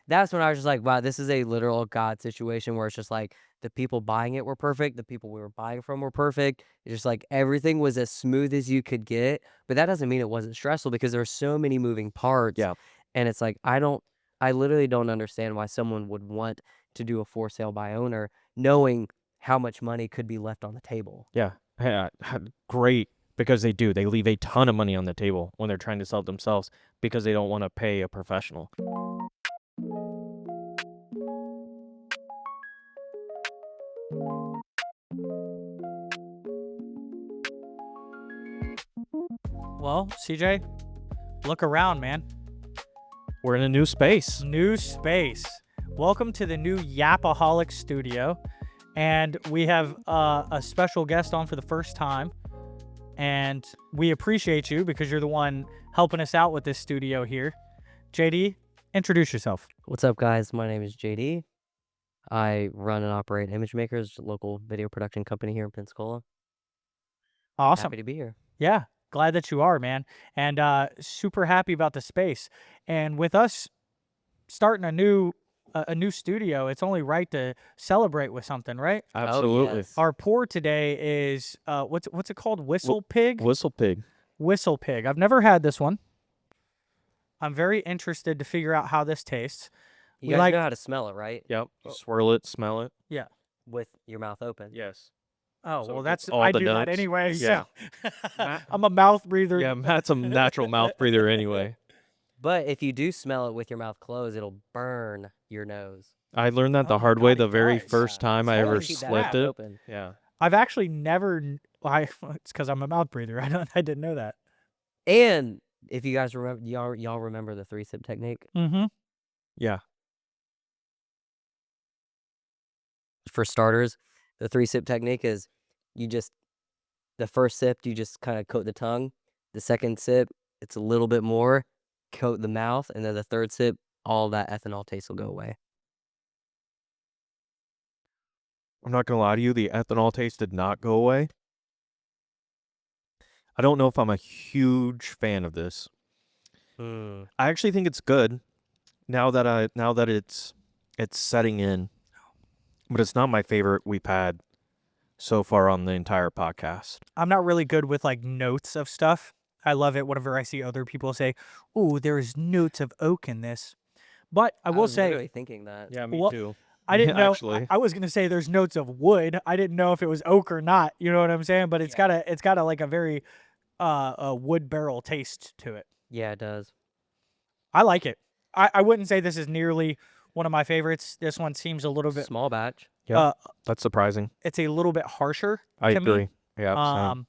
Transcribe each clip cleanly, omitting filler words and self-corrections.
that's when I was just like, wow, this is a literal God situation where it's just like the people buying it were perfect. The people we were buying from were perfect. It's just like everything was as smooth as you could get. But that doesn't mean it wasn't stressful because there are so many moving parts. Yeah. And it's like, I literally don't understand why someone would want to do a for sale by owner knowing how much money could be left on the table. Yeah. Great, because they do. They leave a ton of money on the table when they're trying to sell it themselves because they don't want to pay a professional. Well, CJ, look around, man. We're in a new space. New space. Welcome to the new Yapaholics studio. And we have a special guest on for the first time. And we appreciate you because you're the one helping us out with this studio here. JD, introduce yourself. What's up, guys? My name is JD. I run and operate Image Makers, a local video production company here in Pensacola. Awesome. Happy to be here. Yeah, glad that you are, man. And super happy about the space. And with us starting a new studio, it's only right to celebrate with something, right? Absolutely. yes. Our pour today is what's it called? Whistle Pig? Whistle Pig. Whistle Pig. I've never had this one. I'm very interested to figure out how this tastes. You We guys like- know how to smell it, right? Yep. Swirl it, smell it. With your mouth open. Yes. Oh, So well, it that's gets all I the do that notes. anyway. Yeah. So I'm a mouth breather. Yeah, Matt's a natural mouth breather anyway. But if you do smell it with your mouth closed, it'll burn your nose. I learned that Oh the my hard way God, the it very does. first time I So ever keep that slipped mouth it. open. Yeah. I've actually never. It's because I'm a mouth breather. I didn't know that. And if you guys remember, y'all remember the 3-sip technique? Mm-hmm. Yeah. For starters, the 3-sip technique is the first sip, you just kind of coat the tongue. The second sip, it's a little bit more, coat the mouth. And then the third sip, all that ethanol taste will go away. I'm not going to lie to you. The ethanol taste did not go away. I don't know if I'm a huge fan of this. I actually think it's good now that it's setting in. But it's not my favorite we've had so far on the entire podcast. I'm not really good with like notes of stuff. I love it whenever I see other people say, "Oh, there's notes of oak in this." But I will was say, literally thinking that. Yeah, me Well, too. I didn't know. Actually. I was gonna say there's notes of wood. I didn't know if it was oak or not. You know what I'm saying? But it's got a like a very a wood barrel taste to it. Yeah, it does. I like it. I wouldn't say this is nearly one of my favorites. This one seems a little bit. Small batch. Yeah, that's surprising. It's a little bit harsher. I to me. agree. Yeah. Same.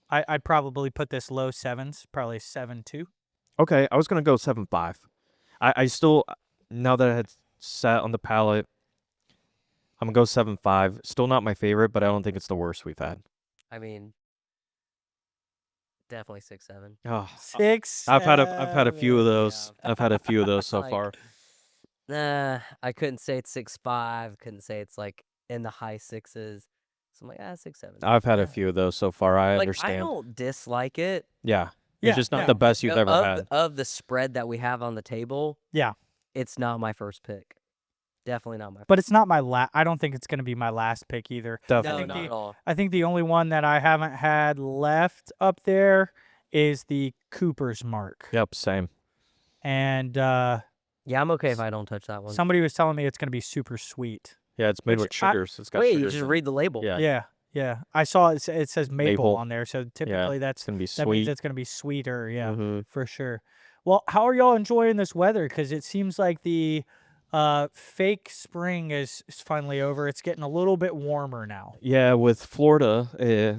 I'd probably put this low 7s, probably 7.2. Okay, I was gonna go 7.5. I still, now that I had sat on the palate, I'm gonna go 7.5. Still not my favorite, but I don't think it's the worst we've had. I mean, definitely 6-7. Oh, 6. I've had a few of those. Yeah. I've had a few of those so Like, far. Nah, I couldn't say it's 6.5. Couldn't say it's like in the high 6s. So I'm like, 6-7. I've had a few of those so far. I Like, understand. I don't dislike it. Yeah. Yeah, It's just not yeah. the best you've ever had. Of the spread that we have on the table. Yeah. It's not my first pick. Definitely not my first. But it's not my I don't think it's going to be my last pick either. Definitely No, not. not at all. I think the only one that I haven't had left up there is the Cooper's Mark. Yep, same. And Yeah, I'm okay if I don't touch that one. somebody was telling me it's going to be super sweet. Yeah, it's made Which with sugars. It's got Wait, you sugars just in it. read the label. Yeah. Yeah. I saw it says maple, Maple. on there, so typically It's gonna be that means sweet. it's going to be sweeter, yeah, Mhm. for sure. Well, how are y'all enjoying this weather? Because it seems like the fake spring is finally over. It's getting a little bit warmer now. Yeah, with Florida,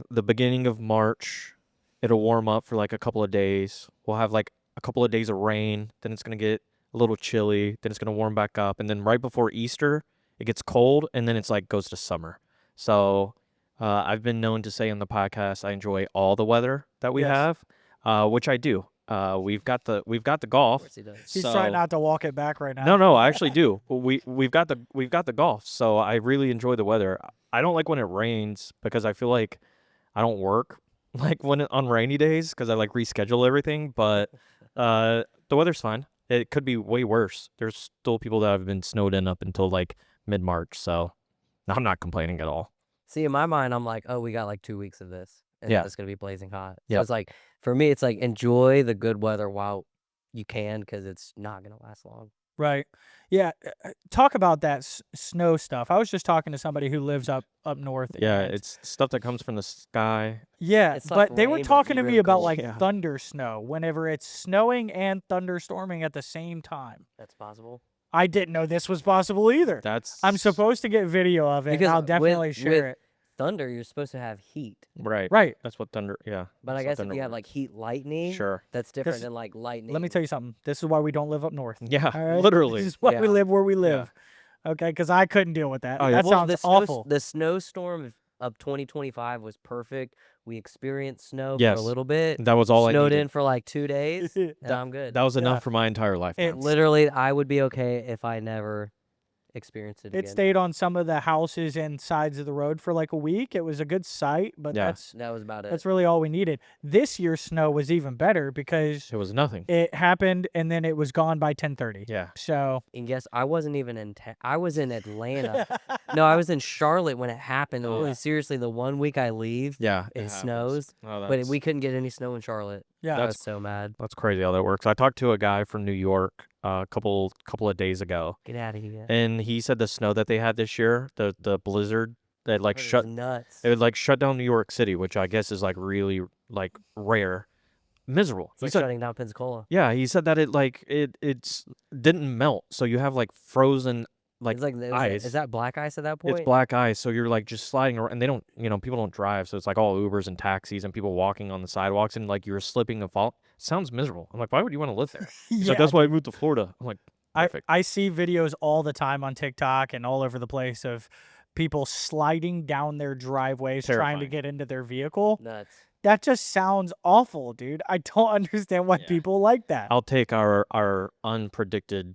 the beginning of March, it'll warm up for like a couple of days. We'll have like a couple of days of rain. Then it's gonna get a little chilly. Then it's gonna warm back up, and then right before Easter, it gets cold, and then it's like goes to summer. So I've been known to say on the podcast I enjoy all the weather that we Yes. have, which I do. We've got the Of golf. course he does. He's So- trying not to walk it back right now. No, I actually do. We've got the golf, so I really enjoy the weather. I don't like when it rains because I feel like I don't work like on rainy days because I like reschedule everything. But the weather's fine. It could be way worse. There's still people that have been snowed in up until like mid-March, so I'm not complaining at all. See, in my mind, I'm like, oh, we got like 2 weeks of this, and Yeah. then it's gonna be blazing hot. So Yep. it's like, for me, it's like enjoy the good weather while you can, because it's not gonna last long. Right. Yeah. Talk about that snow stuff. I was just talking to somebody who lives up north. Yeah, and it's stuff that comes from the sky. yeah, It's like but they were rain, but talking to really me about cold. like Yeah. thunder snow whenever it's snowing and thunderstorming at the same time. That's possible. I didn't know this was possible either. That's I'm supposed to get video of it. And Because I'll with- definitely share with it. Thunder, you're supposed to have heat, right. Right. That's what thunder. Yeah. but I that's how guess if thunder you have works. like heat lightning, Sure. that's different This- than like lightning. Let me tell you something. This is why we don't live up north. Yeah. All right? Literally. This is why we Yeah. live where we live. Okay, because I couldn't deal with that. Oh, yeah. That Well, sounds the awful. The snowstorm of 2025 was perfect. We experienced snow for Yes. a little bit. That was all I Snowed needed. in for like 2 days, and I'm good. That was Yeah. enough for my entire life. It- Literally, I would be okay if I never experienced it It again. stayed on some of the houses and sides of the road for like a week. It was a good sight, but Yeah. That was about it. that's really all we needed. This year's snow was even better because It was nothing. it happened and then it was gone by 10:30. Yeah. So And guess I wasn't even in. I was in Atlanta. No, I was in Charlotte when it happened. It Oh. was seriously the 1 week I leave, Yeah. it happens. snows, Oh, but that's- we couldn't get any snow in Charlotte. yeah, I That's- was so mad. That's crazy how that works. I talked to a guy from New York a couple of days ago, Get out of here. and he said the snow that they had this year, the blizzard that like Heard it was shut nuts. it would like shut down New York City, which I guess is like really like rare, miserable. It's He like said, shutting down Pensacola. yeah, he said that it's didn't melt, so you have like frozen like It's like ice. is that black ice at that point? It's black ice, so you're like just sliding around, and they don't, people don't drive, so it's like all Ubers and taxis and people walking on the sidewalks, and like you're slipping and fall. Sounds miserable. I'm like, why would you want to live there? So yeah. that's why I moved to Florida. I'm like, I perfect. I see videos all the time on TikTok and all over the place of people sliding down their driveways trying to Terrifying. get into their vehicle. Nuts. That just sounds awful, dude. I don't understand why Yeah. people like that. I'll take our unpredicted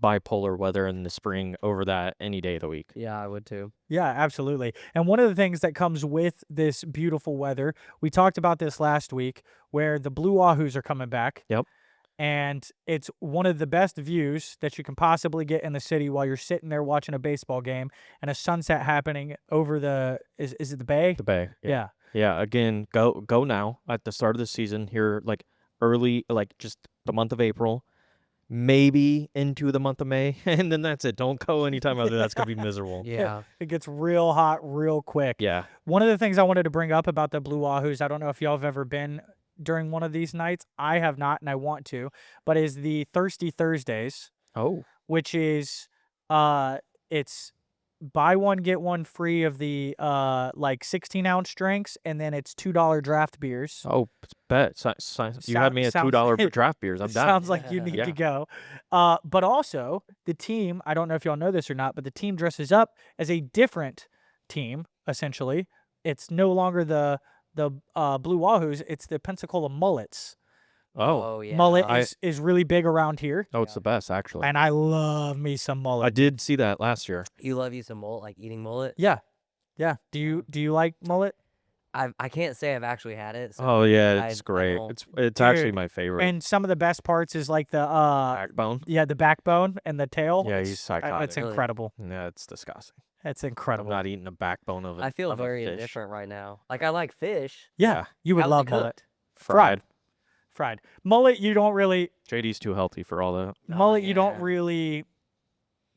bipolar weather in the spring over that any day of the week. Yeah, I would too. Yeah, absolutely. And one of the things that comes with this beautiful weather, we talked about this last week, where the Blue Wahoos are coming back. Yep. And it's one of the best views that you can possibly get in the city while you're sitting there watching a baseball game and a sunset happening over the is it the bay? The Bay. Yeah. Yeah. Again, go now at the start of the season here, like early, like just the month of April, maybe into the month of May, and then that's it. Don't go anytime after that's gonna be miserable. Yeah. It gets real hot real quick. Yeah. One of the things I wanted to bring up about the Blue Wahoos, I don't know if y'all have ever been during one of these nights. I have not, and I want to, but is the Thirsty Thursdays, Oh. which is it's buy one get one free of the like 16-ounce drinks, and then it's $2 draft beers. Oh, bet. You had me at Sounds- $2 draft beers. I'm down. Sounds like you need Yeah. to go. But also the team, I don't know if y'all know this or not, but the team dresses up as a different team. Essentially, it's no longer the Blue Wahoos. It's the Pensacola Mullets. Oh. yeah. Mullet I- is really big around here, Oh, it's the best actually. and I love me some I mullet. did see that last year. You love you some mullet, like eating mullet. Yeah. Do you like mullet? I can't say I've actually had it. So Oh yeah, I it's great. don't- It's actually Dude, my favorite. And some of the best parts is like the Backbone. the backbone and the tail. Yeah, It's- he's psychotic. It's Really? incredible. Yeah, it's disgusting. It's I'm incredible. not eating a backbone of it. I feel of a very fish. indifferent right now. Like I like fish. Yeah, you would How's it love cooked? mullet. Fried. Fried mullet. You don't really JD's too healthy for all that. Oh, mullet. You don't yeah. really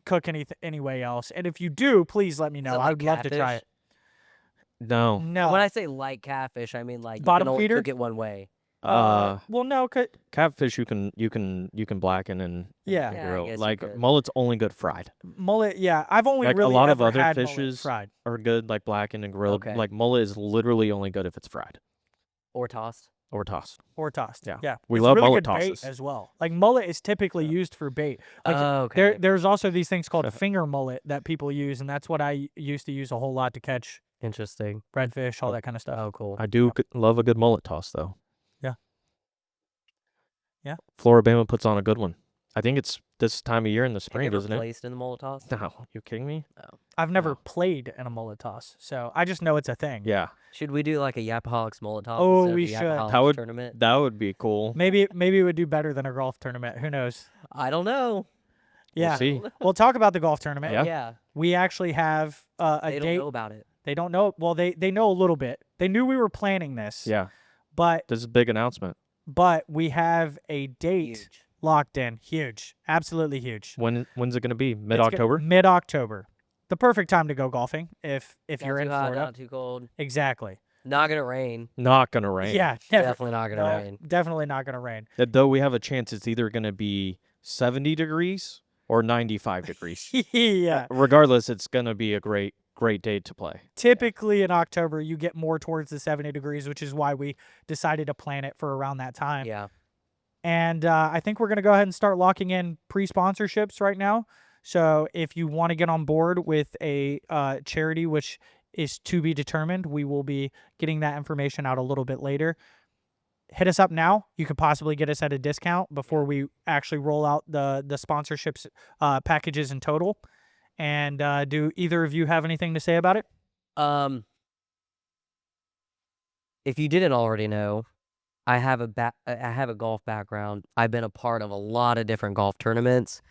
cook anything anyway else. And if you do, please let me Is know. it I like would love to try catfish? it. No. No. When I say like catfish, I mean like Bottom you can only feeder? cook it one way. Well, no, Catfish you can blacken and Yeah. Yeah, I grill. guess you Like could. mullet's only good fried. mullet. Yeah, I've only Like, a really lot of ever other had mullet fishes fried Are good like blackened and grilled. Okay. Like mullet is literally only good if it's fried Or tossed. or tossed. or tossed. Yeah. yeah. We It's love really mullet good bait tosses. as well. Like mullet is typically used for bait. Like, Oh, okay. There's also these things called finger mullet that people use, and that's what I used to use a whole lot to catch Interesting. redfish, all that kind of stuff. Oh, cool. I do love a good mullet toss though. Yeah. Yeah. Floribama puts on a good one. I think it's this time of year in the Have you spring, ever doesn't it? placed in the mullet toss? No, you kidding me? I've never No. played in a mullet toss, so I just know it's a thing. Yeah, Should we do like a Yapaholics mullet toss? Oh, instead of we the should. Yapaholics That would- tournament. that would be cool. Maybe it would do better than a golf tournament. Who knows? I don't know. Yeah. see. We'll talk about the golf tournament. Yeah. Yeah. We actually have a They don't date. know about it. They don't know. Well, they know a little bit. They knew we were planning this. Yeah. But This is a big announcement. we have a date Huge. locked in. Huge. Absolutely huge. When's it going to be? It's Mid-October? Mid-October. The perfect time to go golfing if Not you're in too hot, Florida. not too cold. Exactly. Not gonna rain. Not going to rain. Yeah, never. Definitely not gonna No, rain. definitely not going to rain. Though we have a chance it's either going to be 70 degrees or 95 degrees. Yeah. Regardless, it's going to be a great day to play. Typically in October, you get more towards the 70 degrees, which is why we decided to plan it for around that time. Yeah. And I think we're going to go ahead and start locking in pre-sponsorships right now. So if you want to get on board with a charity, which is to be determined, we will be getting that information out a little bit later. Hit us up now. You could possibly get us at a discount before we actually roll out the sponsorships packages in total. And do either of you have anything to say about it? If you didn't already know, I have a golf background. I've been a part of a lot of different golf tournaments,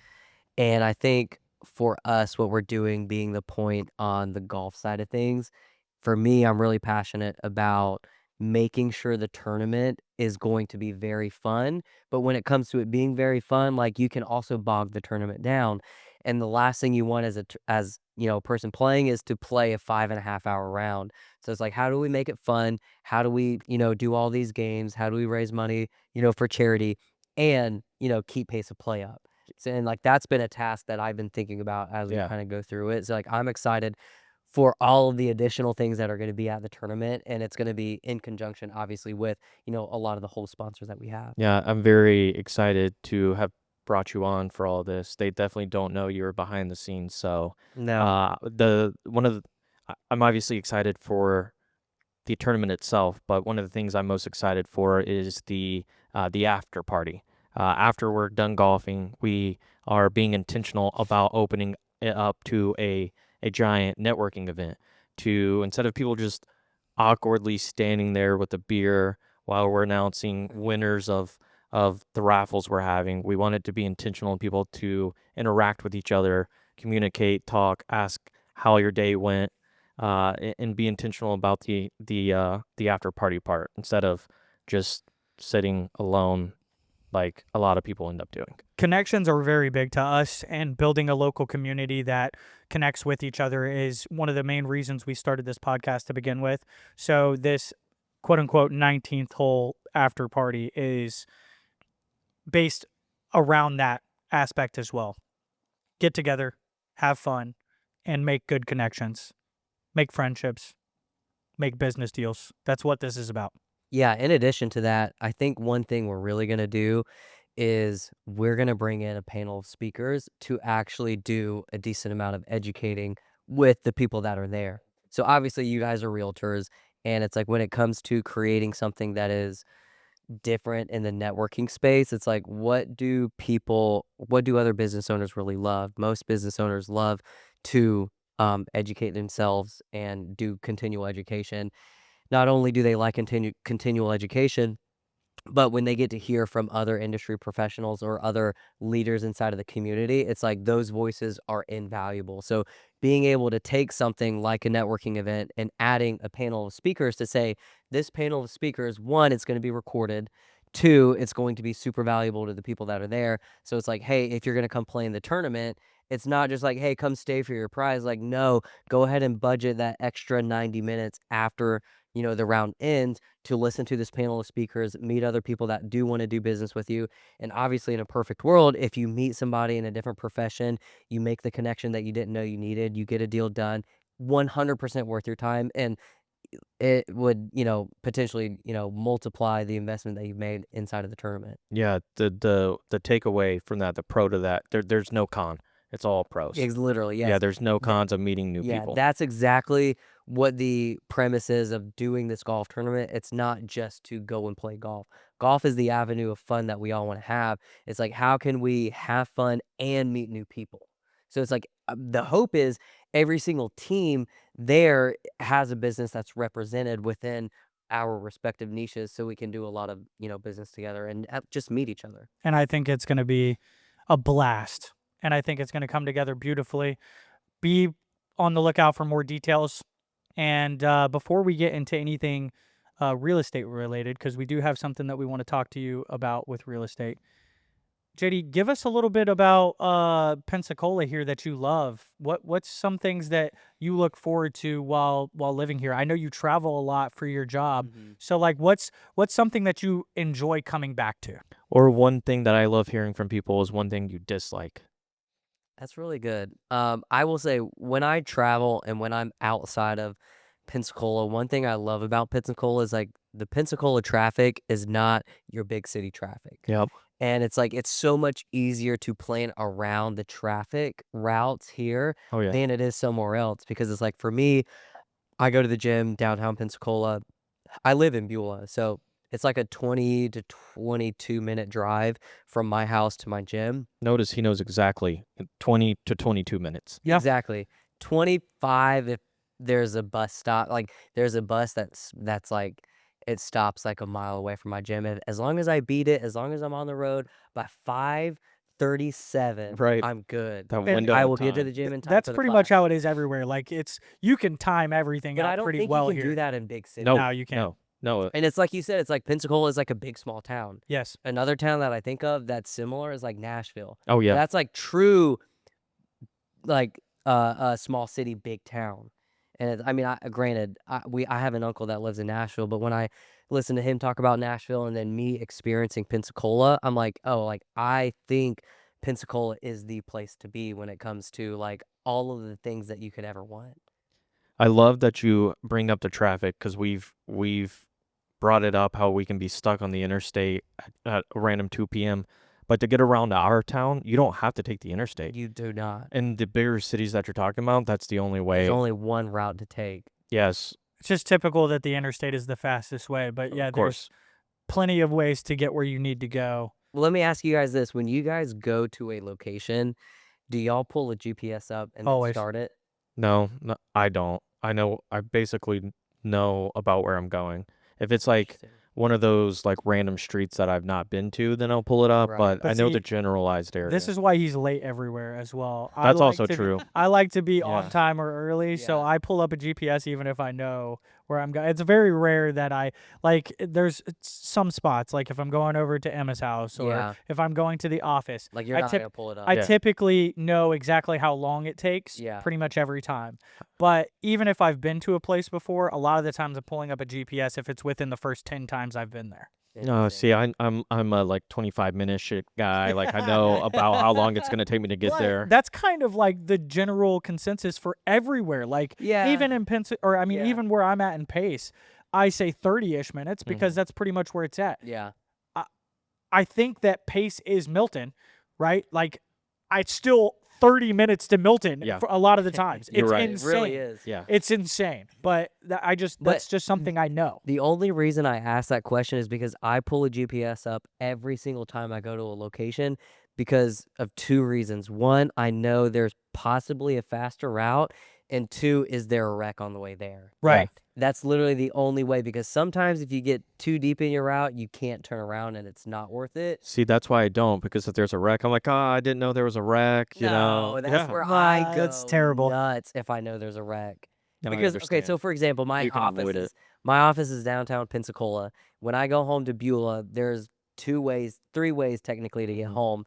and I think for us, what we're doing being the point on the golf side of things, for me, I'm really passionate about making sure the tournament is going to be very fun. But when it comes to it being very fun, like you can also bog the tournament down. And the last thing you want as a person playing is to play a 5.5 hour round. So it's like, how do we make it fun? How do we, do all these games? How do we raise money, for charity and, keep pace of play up? So, and like, that's been a task that I've been thinking about as we Yeah. kind of go through it. So like, I'm excited for all of the additional things that are going to be at the tournament. And it's going to be in conjunction, obviously, with, a lot of the whole sponsors that we have. Yeah, I'm very excited to have brought you on for all this. They definitely don't know you're behind the scenes, so No. I'm obviously excited for the tournament itself, but one of the things I'm most excited for is the after party. After we're done golfing, we are being intentional about opening it up to a giant networking event. To instead of people just awkwardly standing there with a beer while we're announcing winners of the raffles we're having, we want it to be intentional and people to interact with each other, communicate, talk, ask how your day went, and be intentional about the after party part instead of just sitting alone like a lot of people end up doing. Connections are very big to us, and building a local community that connects with each other is one of the main reasons we started this podcast to begin with. So this quote unquote 19th hole after party is based around that aspect as well. Get together, have fun, and make good connections, make friendships, make business deals. That's what this is about. Yeah, in addition to that, I think one thing we're really going to do is we're going to bring in a panel of speakers to actually do a decent amount of educating with the people that are there. So obviously you guys are realtors, and it's like when it comes to creating something that is different in the networking space, it's like what do other business owners really love? Most business owners love to educate themselves and do continual education. Not only do they like continual education, but when they get to hear from other industry professionals or other leaders inside of the community, it's like those voices are invaluable. So being able to take something like a networking event and adding a panel of speakers to say, this panel of speakers, one, it's going to be recorded. Two, it's going to be super valuable to the people that are there. So it's like, hey, if you're going to come play in the tournament, it's not just like, hey, come stay for your prize. Like, no, go ahead and budget that extra 90 minutes after, the round ends to listen to this panel of speakers, meet other people that do want to do business with you. And obviously in a perfect world, if you meet somebody in a different profession, you make the connection that you didn't know you needed, you get a deal done, 100% worth your time. And it would, potentially, multiply the investment that you've made inside of the tournament. Yeah, the takeaway from that, the pro to that, there's no con. It's all pros. It's literally, yes. Yeah, there's no cons of meeting new people. That's exactly what the premise is of doing this golf tournament. It's not just to go and play golf. Golf is the avenue of fun that we all want to have. It's like, how can we have fun and meet new people? So it's like the hope is every single team there has a business that's represented within our respective niches, so we can do a lot of business together and just meet each other. And I think it's going to be a blast, and I think it's going to come together beautifully. Be on the lookout for more details. And before we get into anything real estate related, because we do have something that we want to talk to you about with real estate, JD, give us a little bit about Pensacola here that you love. What's some things that you look forward to while living here? I know you travel a lot for your job, so like what's something that you enjoy coming back to? Or one thing that I love hearing from people is one thing you dislike. That's really good. I will say when I travel and when I'm outside of Pensacola, one thing I love about Pensacola is like the Pensacola traffic is not your big city traffic. Yep. And it's like it's so much easier to plan around the traffic routes here Oh yeah. than it is somewhere else. Because it's like for me, I go to the gym downtown Pensacola. I live in Beulah, so it's like a 20 to 22-minute drive from my house to my gym. Notice he knows exactly 20 to 22 minutes. Yeah. Exactly. 25 if there's a bus stop. Like there's a bus that's like it stops like a mile away from my gym. And as long as I beat it, as long as I'm on the road by 5:37, Right. I'm good. That And window I of will get to time. the gym in time That's for the pretty much class. how it is everywhere. Like you can time everything But I out don't pretty think well you can here. do that in big cities. No, No, you can't. No. And it's like you said, it's like Pensacola is like a big small town. Yes. Another town that I think of that's similar is like Nashville. Oh yeah. That's like true, like a small city, big town. And I mean, granted, I have an uncle that lives in Nashville, but when I listen to him talk about Nashville and then me experiencing Pensacola, I'm like, oh, like I think Pensacola is the place to be when it comes to like all of the things that you could ever want. I love that you bring up the traffic because we've brought it up how we can be stuck on the interstate at a random 2 p.m. But to get around to our town, you don't have to take the interstate. You do not. In the bigger cities that you're talking about, that's the only way. There's only one route to take. Yes, It's just typical that the interstate is the fastest way, but yeah, of course. there's plenty of ways to get where you need to go. Well, let me ask you guys this. When you guys go to a location, do y'all pull a GPS up and then Always. start it? No, I don't. I basically know about where I'm going. If it's like Interesting. one of those like random streets that I've not been to, then I'll pull it up. Right. But But I know see, the generalized area. This is why he's late everywhere as well. I That's like also to- true. I like to be Yeah. on time or early, so Yeah. I pull up a GPS even if I know where I'm going. It's very rare that I like. There's some spots like if I'm going over to Emma's house or Yeah. if I'm going to the office. Like you're I not tip- gonna pull it up. I Yeah. typically know exactly how long it takes Yeah. pretty much every time. But even if I've been to a place before, a lot of the times I'm pulling up a GPS if it's within the first 10 times I've been there. No, Interesting. see, I'm a like 25-minute shit guy. Like I know about how long it's gonna take me to get But there. that's kind of like the general consensus for everywhere. Like Yeah. even in or I mean Yeah. even where I'm at in Pace, I say 30-ish minutes because that's pretty much where it's at. Yeah. I think that Pace is Milton, right? Like it's still 30 minutes to Milton Yeah. for a lot of the times. You're It's right. It insane. It really is. Yeah. It's insane. But that's just something I know. The only reason I ask that question is because I pull a GPS up every single time I go to a location because of two reasons. One, I know there's possibly a faster route, and two, is there a wreck on the way there? Right. That's literally the only way because sometimes if you get too deep in your route, you can't turn around and it's not worth it. See, that's why I don't, because if there's a wreck, I'm like, I didn't know there was a wreck, you know. No, that's Yeah. where I go That's terrible. nuts if I know there's a wreck. I Because okay, so understand. for example, You can avoid it. my office is downtown Pensacola. When I go home to Beulah, there's three ways technically to get home.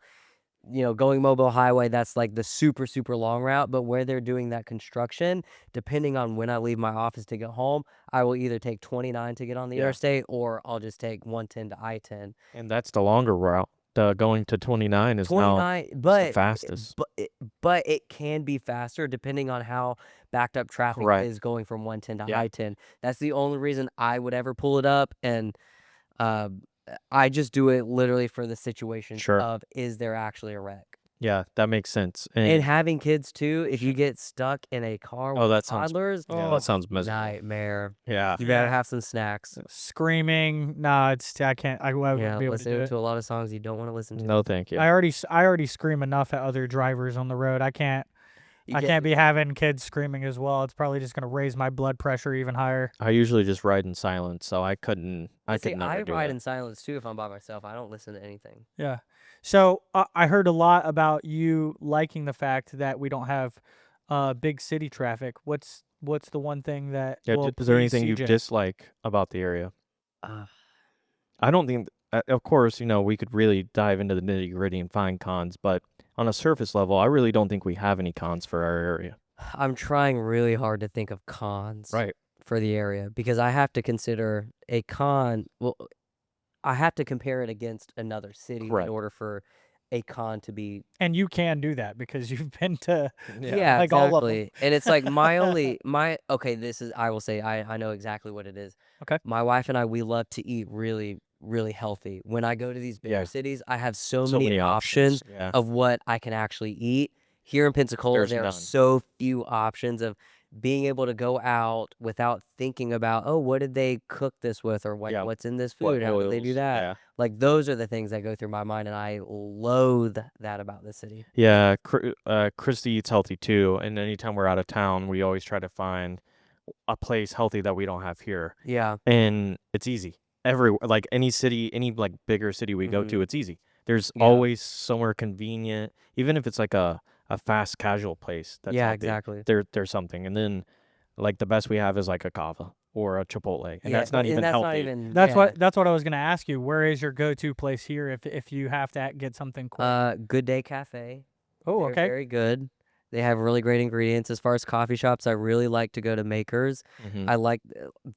You know, going Mobile Highway, that's like the super, super long route. But where they're doing that construction, depending on when I leave my office to get home, I will either take 29 to get on the Yeah. interstate or I'll just take 110 to I-10. And that's the longer route. The going to 29 is now 29, the but fastest. but it can be faster depending on how backed up traffic Right. is going from 110 to Yeah. I-10. That's the only reason I would ever pull it up, and I just do it literally for the situation Sure. of is there actually a wreck? Yeah, that makes sense. And having kids too, if you get stuck in a car with that sounds toddlers, yeah, that sounds miserable. nightmare. Yeah. You better Yeah. have some snacks. Screaming. Nah, I can't. I wouldn't Yeah, be able to do listening it. to a lot of songs you don't want to listen to. No, thank you. I already scream enough at other drivers on the road. I can't be having kids screaming as well. It's probably just gonna raise my blood pressure even higher. I usually just ride in silence, so I couldn't. I See, could never I do ride it. in silence too if I'm by myself. I don't listen to anything. Yeah. So I heard a lot about you liking the fact that we don't have big city traffic. What's the one thing that Yeah, will is there please anything you CJ? dislike about the area? Uh, I don't think, of course, we could really dive into the nitty gritty and find cons, but on a surface level, I really don't think we have any cons for our area. I'm trying really hard to think of cons Right. for the area because I have to consider a con. Well, I have to compare it against another city Correct. in order for a con to be. And you can do that because you've been to Yeah, like all of them. exactly. And it's like okay, this is I will say I know exactly what it is. Okay. My wife and I, we love to eat really, really healthy. When I go to these bigger Yeah. cities, I have so So many options Yeah. of what I can actually eat. Here in Pensacola, There's there are none. so few options of being able to go out without thinking about, oh, what did they cook this with, or Yeah, what's in this what food? How did they do oils, that? yeah. Like those are the things that go through my mind, and I loathe that about the city. Yeah, Christy eats healthy too, and anytime we're out of town, we always try to find a place healthy that we don't have here, Yeah. and it's easy. Like any city, any like bigger city we go to, it's easy. There's Yeah. always somewhere convenient, even if it's like a fast casual place that's Yeah, healthy. exactly. There's something, and then like the best we have is like a kava or a Chipotle, and Yeah, that's not even that's healthy. not even. That's yeah. what I was gonna ask you. Where is your go-to place here if you have to get something quick? Good Day Cafe. Oh, They're okay. very good. They have really great ingredients. As far as coffee shops, I really like to go to Makers. Mhm. I like,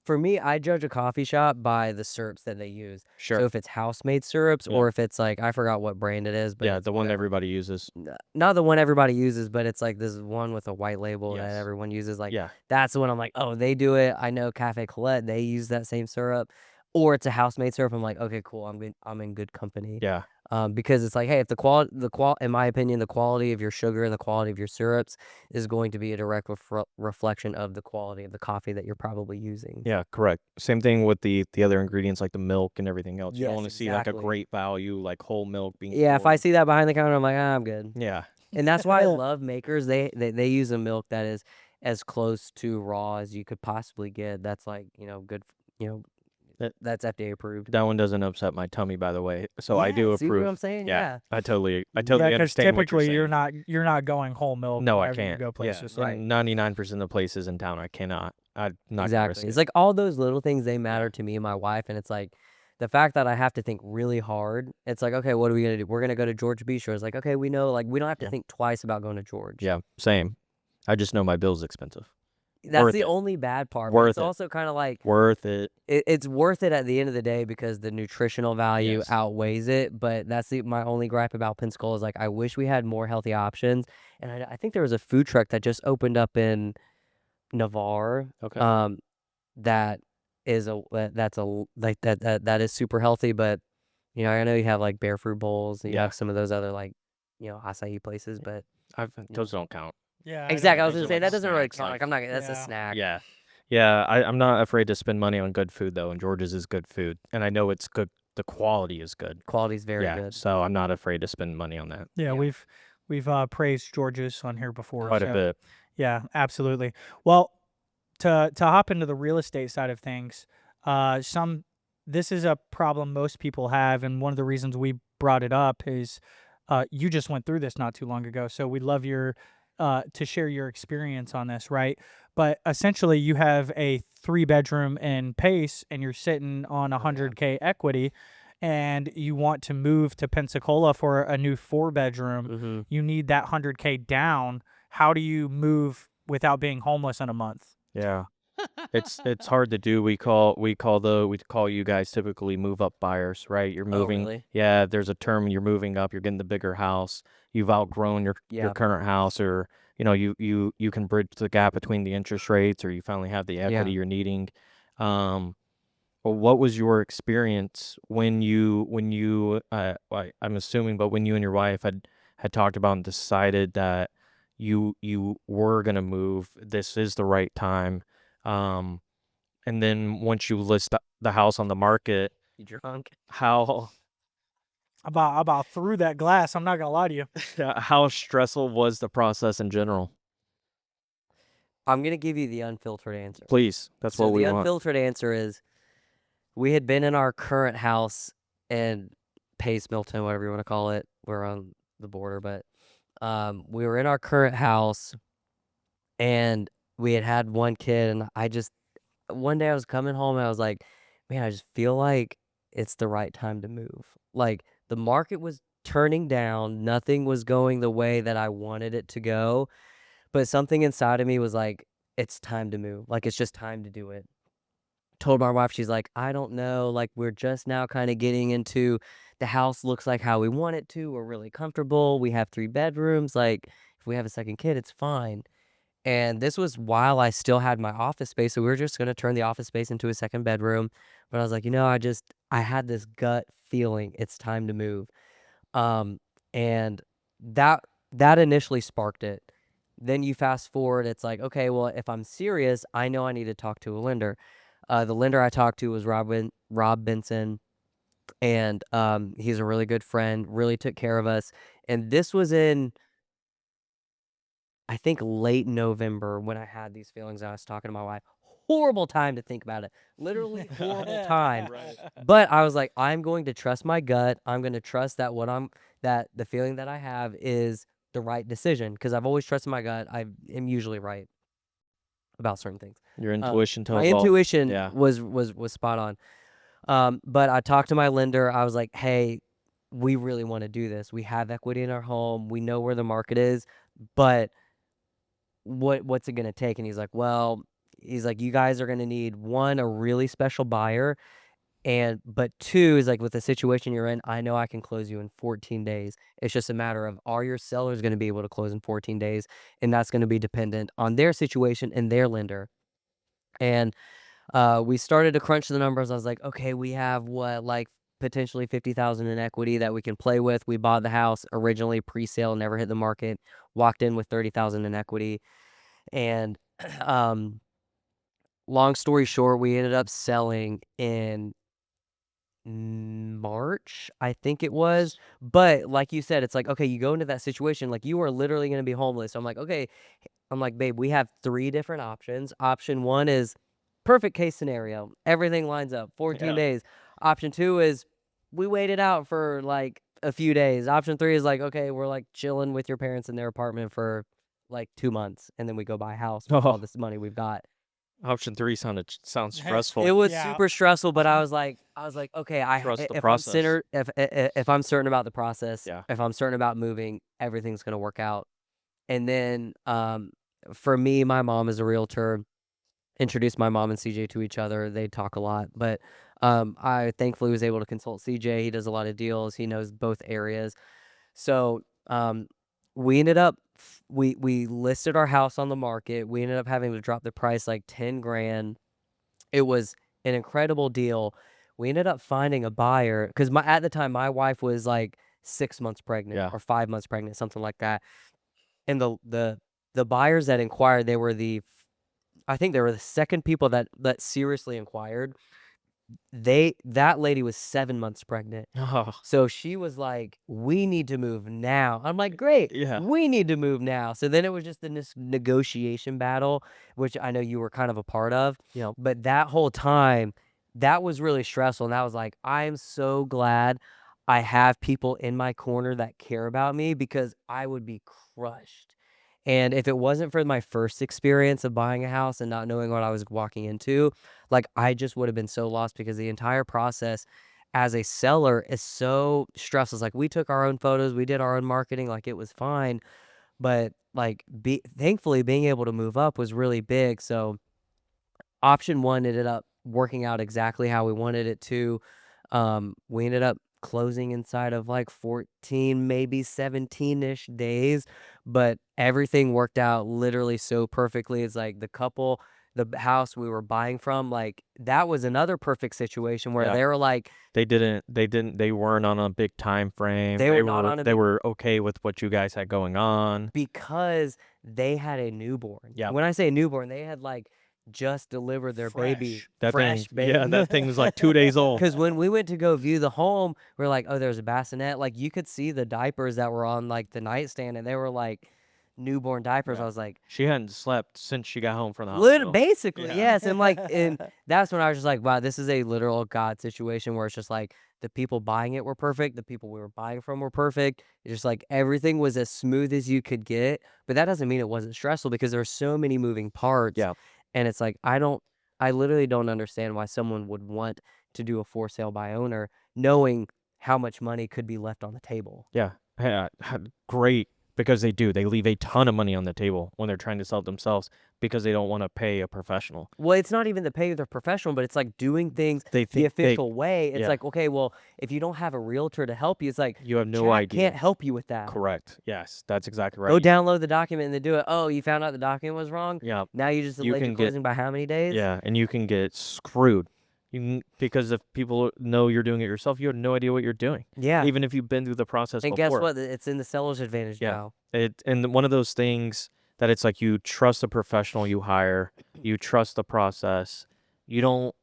for me, I judge a coffee shop by the syrups that they use. Sure. So if it's house-made syrups, Yeah. or if it's like, I forgot what brand it is, but Yeah, it's the one whatever. everybody uses. Not the one everybody uses, but it's like this one with a white label that Yes. everyone uses. Like Yeah. that's the one I'm like, oh, they do it. I know Cafe Colette, they use that same syrup, or it's a house-made syrup. I'm like, okay, cool. I'm in good company. Yeah. Because it's like, hey, if in my opinion, the quality of your sugar and the quality of your syrups is going to be a direct reflection of the quality of the coffee that you're probably using. Yeah, correct. Same thing with the other ingredients like the milk and everything else. You don't Yes, want to see like a exactly. great value, like whole milk being Yeah, if I poured. see that behind the counter, I'm like, I'm good. Yeah. And that's why I love Makers. They use a milk that is as close to raw as you could possibly get. That's like, good, That- that's FDA approved. That one doesn't upset my tummy, by the way. So I do See approve. what I'm saying? Yeah. Yeah. I totally Yeah, because understand what typically you're you're not going whole milk. No, I whenever you can't. go places. Yeah. Right. And 99% of the places in town I cannot. I'm not gonna risk Exactly. It's it. like all those little things, they matter to me and my wife, and it's like the fact that I have to think really hard. It's like, okay, what are we gonna do? We're gonna go to George Bistro. It's like, okay, we know, like we don't have to Yeah. think twice about going to George. Yeah, same. I just know my bill's expensive. That's Worth the it. only bad part. But Worth it's it. also kind of like Worth it. it's worth it at the end of the day because the nutritional value Yes. outweighs it. But that's my only gripe about Pensacola is like I wish we had more healthy options. And I think there was a food truck that just opened up in Navarre. Okay. That is that is super healthy. But I know you have like Bear Fruit Bowls. And you Yeah. have some of those other like acai places. But Those don't count. Yeah. exactly, I was those gonna are say like that doesn't really snacks, count. like- Like I'm not. That's a Yeah. snack. Yeah. Yeah, I'm not afraid to spend money on good food though, and George's is good food. And I know it's good, the quality is good. Quality's very Yeah, good. so I'm not afraid to spend money on that. Yeah, Yeah. we've praised George's on here before. Quite a so, bit. Yeah, absolutely. Well, to hop into the real estate side of things, this is a problem most people have, and one of the reasons we brought it up is you just went through this not too long ago. So we'd love your to share your experience on this, right? But essentially, you have a 3-bedroom in Pace, and you're sitting on $100K equity, and you want to move to Pensacola for a new 4-bedroom. Mm-hmm. You need that 100K down. How do you move without being homeless in a month? Yeah. It's hard to do. We call you guys typically move up buyers, right? You're moving. Really? Yeah, there's a term, you're moving up, you're getting the bigger house. You've outgrown your Yeah. current house, or you can bridge the gap between the interest rates, or you finally have the equity you're needing. Well, what was your experience when you I'm assuming, but when you and your wife had talked about and decided that you were gonna move, this is the right time. And then once you list the house on the market, You drunk? how About through that glass. I'm not gonna lie to you. how stressful was the process in general? I'm gonna give you the unfiltered answer. Please, that's So what we the want. unfiltered answer is we had been in our current house in Pace, Milton, whatever you want to call it, we're on the border, but we were in our current house, and we had one kid, and one day I was coming home and I was like, man, I just feel like it's the right time to move. Like the market was turning down, nothing was going the way that I wanted it to go, but something inside of me was like, it's time to move. Like it's just time to do it. Told my wife, she's like, I don't know, like we're just now kind of getting into the house looks like how we want it to. We're really comfortable. We have 3 bedrooms. Like if we have a second kid, it's fine. And this was while I still had my office space, so we were just gonna turn the office space into a second bedroom. But I was like, I had this gut feeling it's time to move. Um, and that that initially sparked it. Then you fast forward, it's like, okay, well, if I'm serious, I know I need to talk to a lender. The lender I talked to was Rob Benson, and he's a really good friend, really took care of us. And this was in I think late November when I had these feelings. I was talking to my wife. Horrible time to think about it. Literally horrible time. Right. But I was like, I'm going to trust my gut. I'm going to trust that that the feeling that I have is the right decision because I've always trusted my gut. I am usually right about certain things. Your intuition My tells all. intuition Yeah. was spot on. But I talked to my lender. I was like, hey, we really want to do this. We have equity in our home. We know where the market is, but what's it gonna take? And he's like, you guys are gonna need one, a really special buyer, but two is like with the situation you're in, I know I can close you in 14 days. It's just a matter of are your sellers gonna be able to close in 14 days? And that's gonna be dependent on their situation and their lender. And we started to crunch the numbers. I was like, okay, we have what, like potentially 50,000 in equity that we can play with. We bought the house originally pre-sale, never hit the market, walked in with 30,000 in equity. And long story short, we ended up selling in March, I think it was. But like you said, it's like, okay, you go into that situation, like you are literally going to be homeless. So I'm like, okay, babe, we have 3 different options. Option 1 is perfect case scenario. Everything lines up, 14 Yeah. days. Option 2 is we wait it out for like a few days. Option 3 is like, okay, we're like chilling with your parents in their apartment for like 2 months and then we go buy a house with all Oh, this money we've got. option 3 sounds It stressful. was Yeah. super stressful, but I was like, okay, Trust the if process. if I'm certain about the process, Yeah. if I'm certain about moving, everything's gonna work out. And then for me, my mom is a realtor. Introduced my mom and CJ to each other. They talk a lot, but I thankfully was able to consult CJ. He does a lot of deals. He knows both areas. So we ended up we listed our house on the market. We ended up having to drop the price like 10 grand. It was an incredible deal. We ended up finding a buyer because at the time my wife was like 6 months pregnant Yeah. or 5 months pregnant, something like that. And the buyers that inquired, I think they were the second people that seriously inquired. That lady was 7 months pregnant. Oh, So she was like, "We need to move now." I'm like, "Great. yeah. We need to move now." So then it was just this negotiation battle, which I know you were kind of a part of. Yeah. But that whole time, that was really stressful. And I was like, I am so glad I have people in my corner that care about me because I would be crushed. And if it wasn't for my first experience of buying a house and not knowing what I was walking into, like I just would have been so lost because the entire process as a seller is so stressful. It's like we took our own photos, we did our own marketing, like it was fine. But like thankfully being able to move up was really big. So option 1 ended up working out exactly how we wanted it to. We ended up closing inside of like 14, maybe 17-ish days, but everything worked out literally so perfectly. It's like the house we were buying from, like that was another perfect situation where Yeah. they were like, They weren't on a big time frame. They were not on a they big- were okay with what you guys had going on. because they had a newborn. Yeah. When I say newborn, they had like just delivered their baby. That fresh thing, baby. yeah, that thing was like 2 days old. Because when we went to go view the home, we're like, oh, there's a bassinet. Like you could see the diapers that were on like the nightstand, and they were like newborn diapers. Yeah. I was like, She hadn't slept since she got home from the hospital. basically, Yeah. yes. And that's when I was just like, wow, this is a literal God situation where it's just like the people buying it were perfect. The people we were buying from were perfect. It's just like everything was as smooth as you could get. But that doesn't mean it wasn't stressful because there are so many moving parts. Yeah. And it's like, I literally don't understand why someone would want to do a for sale by owner knowing how much money could be left on the table. Yeah. Great, because they do. They leave a ton of money on the table when they're trying to sell it themselves because they don't want to pay a professional. Well, it's not even the pay of the professional, but it's like doing things They the think official way. It's yeah. like, okay, well, if you don't have a realtor to help you, it's like you have no Jack idea. can't help you with that. Correct. Yes, that's exactly right. Go download the document and then do it. Oh, you found out the document was wrong? Yeah. Now you just delayed your closing by how many days? Yeah, and you can get screwed. Because if people know you're doing it yourself, you have no idea what you're doing. Yeah. Even if you've been through the process And before. guess what? It's in the seller's advantage now. And one of those things that it's like you trust the professional you hire, you trust the process. You don't,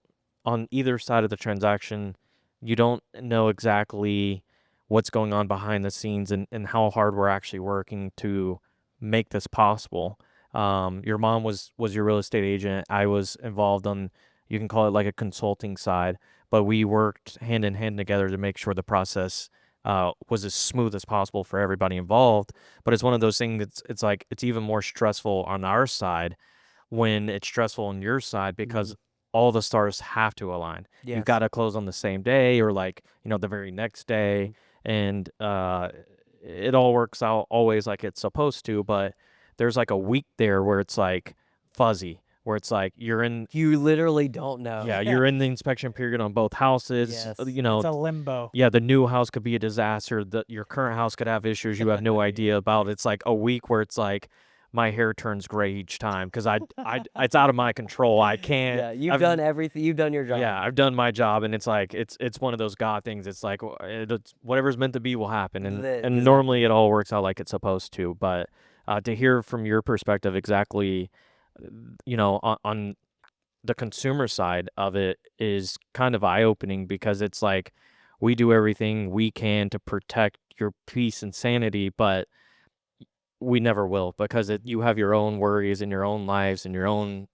on either side of the transaction, you don't know exactly what's going on behind the scenes and how hard we're actually working to make this possible. Your mom was your real estate agent. I was involved on, you can call it like a consulting side, but we worked hand in hand together to make sure the process was as smooth as possible for everybody involved. But it's one of those things that's, it's like, it's even more stressful on our side when it's stressful on your side because all the stars have to align. Yes. You've got to close on the same day or like, the very next day. And it all works out always like it's supposed to, but there's like a week there where it's like fuzzy, where it's like you literally don't know. Yeah, you're in the inspection period on both houses. Yes. It's a limbo. Yeah, the new house could be a disaster. Your current house could have issues you have no idea about. It's like a week where it's like my hair turns gray each time because it's out of my control. I can't. Yeah, you've done everything. You've done your job. Yeah, I've done my job, and it's like it's one of those God things. It's like it's whatever's meant to be will happen, and normally it all works out like it's supposed to. But to hear from your perspective exactly, on the consumer side of it is kind of eye-opening because it's like we do everything we can to protect your peace and sanity, but we never will because you have your own worries and your own lives and your own,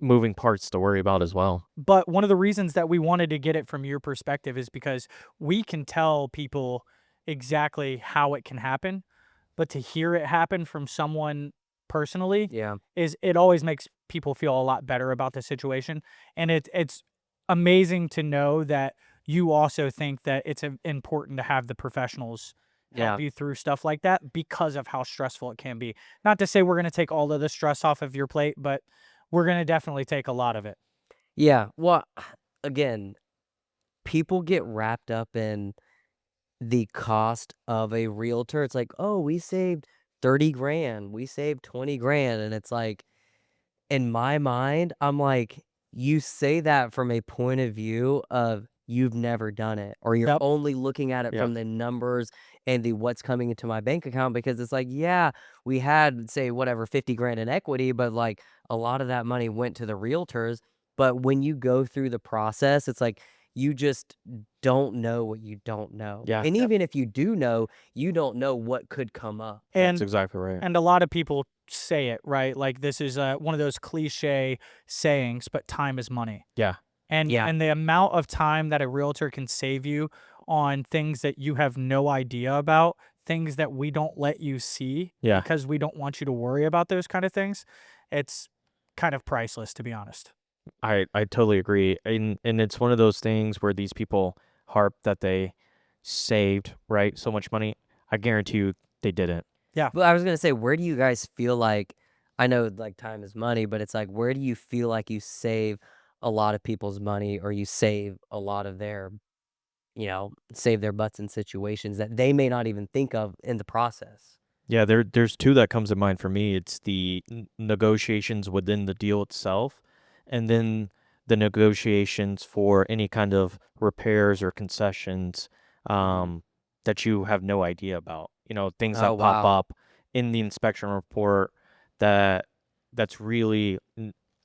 moving parts to worry about as well. But one of the reasons that we wanted to get it from your perspective is because we can tell people exactly how it can happen, but to hear it happen from someone personally, it always makes people feel a lot better about the situation. And it's amazing to know that you also think that it's important to have the professionals help you through stuff like that because of how stressful it can be. Not to say we're going to take all of the stress off of your plate, but we're going to definitely take a lot of it. Yeah. Well, again, people get wrapped up in the cost of a realtor. It's like, oh, we saved 30 grand. We saved 20 grand. And it's like, in my mind, I'm like, you say that from a point of view of you've never done it, or you're only looking at it from the numbers and the what's coming into my bank account, because it's like, yeah, we had, say, whatever, 50 grand in equity, but like a lot of that money went to the realtors. But when you go through the process, it's like you just don't know what you don't know. Yeah. And even if you do know, you don't know what could come up. That's exactly right. And a lot of people say it, right? Like this is one of those cliche sayings, but time is money. Yeah. And the amount of time that a realtor can save you on things that you have no idea about, things that we don't let you see because we don't want you to worry about those kind of things, it's kind of priceless, to be honest. I totally agree. And it's one of those things where these people harp that they saved, right, so much money. I guarantee you they didn't. Yeah. But I was going to say, where do you guys feel like, I know like time is money, but it's like, where do you feel like you save a lot of people's money, or you save a lot of their, save their butts in situations that they may not even think of in the process? Yeah, there's two that comes to mind for me. It's the negotiations within the deal itself, and then the negotiations for any kind of repairs or concessions that you have no idea about. Things that pop up in the inspection report that's really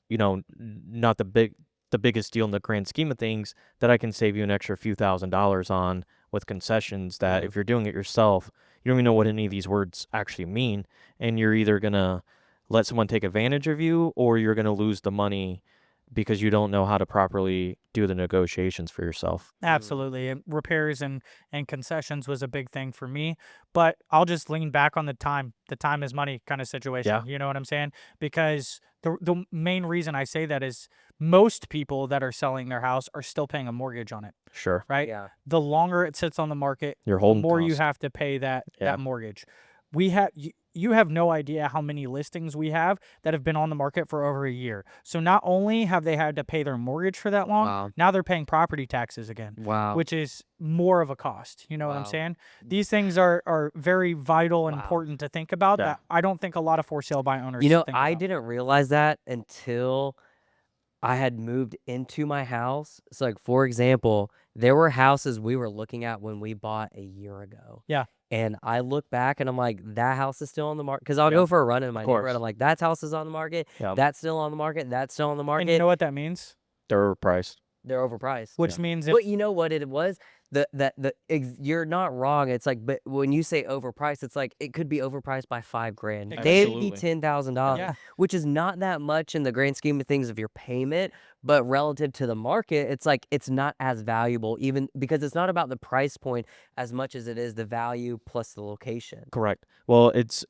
not the biggest deal in the grand scheme of things, that I can save you an extra few $1,000s on with concessions that if you're doing it yourself, You don't even know what any of these words actually mean, and you're either gonna let someone take advantage of you, or you're gonna lose the money because you don't know how to properly do the negotiations for yourself. Absolutely. And repairs and concessions was a big thing for me, but I'll just lean back on the time. The time is money kind of situation. Yeah. You know what I'm saying? Because the main reason I say that is most people that are selling their house are still paying a mortgage on it, Sure. right? Yeah. The longer it sits on the market, Your the holding more you cost. have to pay that Yeah. mortgage. We have you have no idea how many listings we have that have been on the market for over a year. So not only have they had to pay their mortgage for that long, Wow. now they're paying property taxes again, Wow. which is more of a cost. You know what I'm Wow. saying? These things are very vital and Wow. important to think about Yeah. that I don't think a lot of for sale by owners You know, think I about. didn't realize that until I had moved into my house. So, like, for example, there were houses we were looking at when we bought a year ago. Yeah. And I look back and I'm like, that house is still on the market. Because I'll Yeah. go for a run in my neighborhood. course. I'm like, that house is on the market. Yeah. That's still on the market. That's still on the And market. you know what that means? They're overpriced. They're overpriced. Which Yeah. means if But you know what it was? You're not wrong. It's like, but when you say overpriced, it's like it could be overpriced by $5,000, maybe Absolutely. $10,000, Yeah. which is not that much in the grand scheme of things of your payment. But relative to the market, it's like it's not as valuable, even because it's not about the price point as much as it is the value plus the location. Correct. Well, it's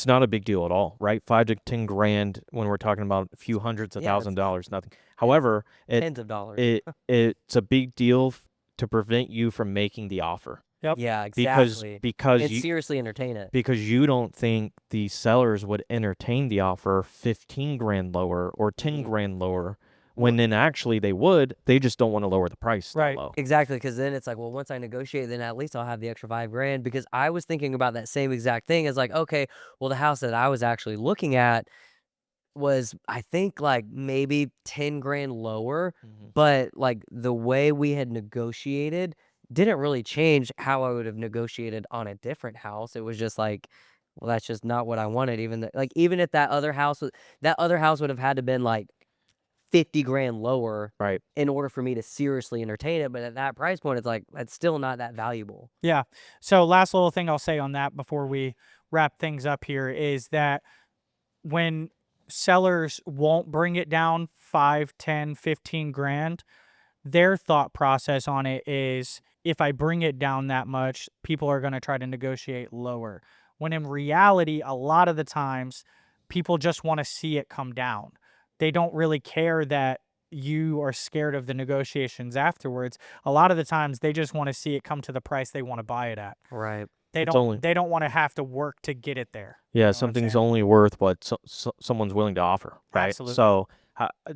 not a big deal at all, right? 5 to 10 grand when we're talking about a few hundreds of Yeah, $1,000s, nothing. However, Tens of dollars. it's a big deal to prevent you from making the offer Yeah, because exactly. because And you seriously entertain it. because you don't think the sellers would entertain the offer 15 grand lower or 10 grand lower, when then actually they would. They just don't want to lower the price that Right. low. Exactly, because then it's like, well, once I negotiate, then at least I'll have the extra $5,000. Because I was thinking about that same exact thing. As like, okay, well, the house that I was actually looking at was, I think, like maybe 10 grand lower, but like the way we had negotiated didn't really change how I would have negotiated on a different house. It was just like, well, that's just not what I wanted. Even if that other house would have had to been like 50 grand lower Right. in order for me to seriously entertain it. But at that price point, it's like, it's still not that valuable. Yeah. So last little thing I'll say on that before we wrap things up here is that when sellers won't bring it down 5, 10, 15 grand, their thought process on it is if I bring it down that much, people are going to try to negotiate lower. When in reality, a lot of the times, people just want to see it come down. They don't really care that you are scared of the negotiations afterwards. A lot of the times, they just want to see it come to the price they want to buy it at. Right. They It's don't. only- They don't want to have to work to get it there. Yeah, what I'm something's saying? only worth what someone's willing to offer, right? Absolutely. So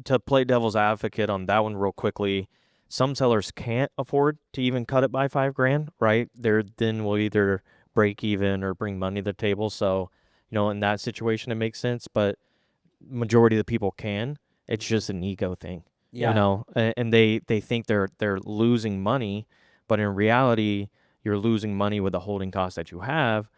to play devil's advocate on that one real quickly, some sellers can't afford to even cut it by $5,000, right? They're then will either break even or bring money to the table. So, in that situation, it makes sense. But majority of the people can. It's just an ego thing, Yeah. and they think they're losing money, but in reality, you're losing money with the holding costs that you have.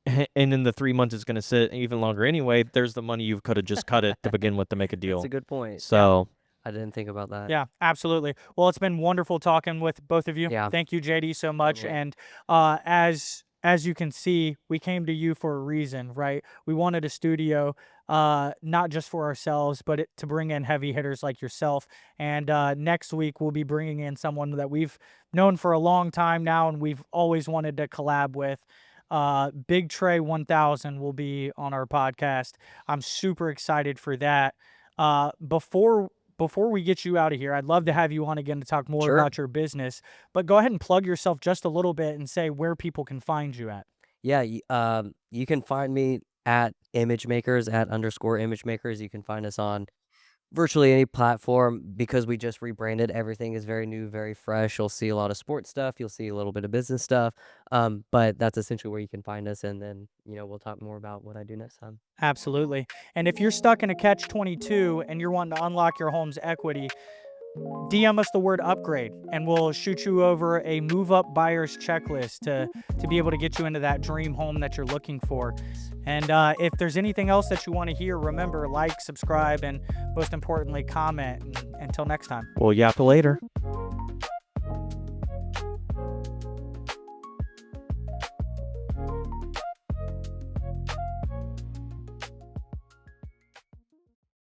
And in the 3 months it's going to sit even longer anyway. There's the money you could have just cut it to begin with to make a deal. That's a good point. So I didn't think about that. Yeah, absolutely. Well, it's been wonderful talking with both of you. Yeah. Thank you, JD, so much. Totally. And as you can see, we came to you for a reason, right? We wanted a studio, not just for ourselves, but to bring in heavy hitters like yourself. And next week, we'll be bringing in someone that we've known for a long time now, and we've always wanted to collab with. Big Trey 1000 will be on our podcast. I'm super excited for that. Before we get you out of here, I'd love to have you on again to talk more Sure. about your business. But go ahead and plug yourself just a little bit and say where people can find you at. Yeah, you can find me at @imagemakers. You can find us on virtually any platform because we just rebranded. Everything is very new, very fresh. You'll see a lot of sports stuff. You'll see a little bit of business stuff. But that's essentially where you can find us. And then, we'll talk more about what I do next time. Absolutely. And if you're stuck in a catch-22 and you're wanting to unlock your home's equity, DM us the word upgrade and we'll shoot you over a move up buyer's checklist to be able to get you into that dream home that you're looking for. And if there's anything else that you want to hear, remember, like, subscribe, and most importantly, comment. And until next time. we'll yap later.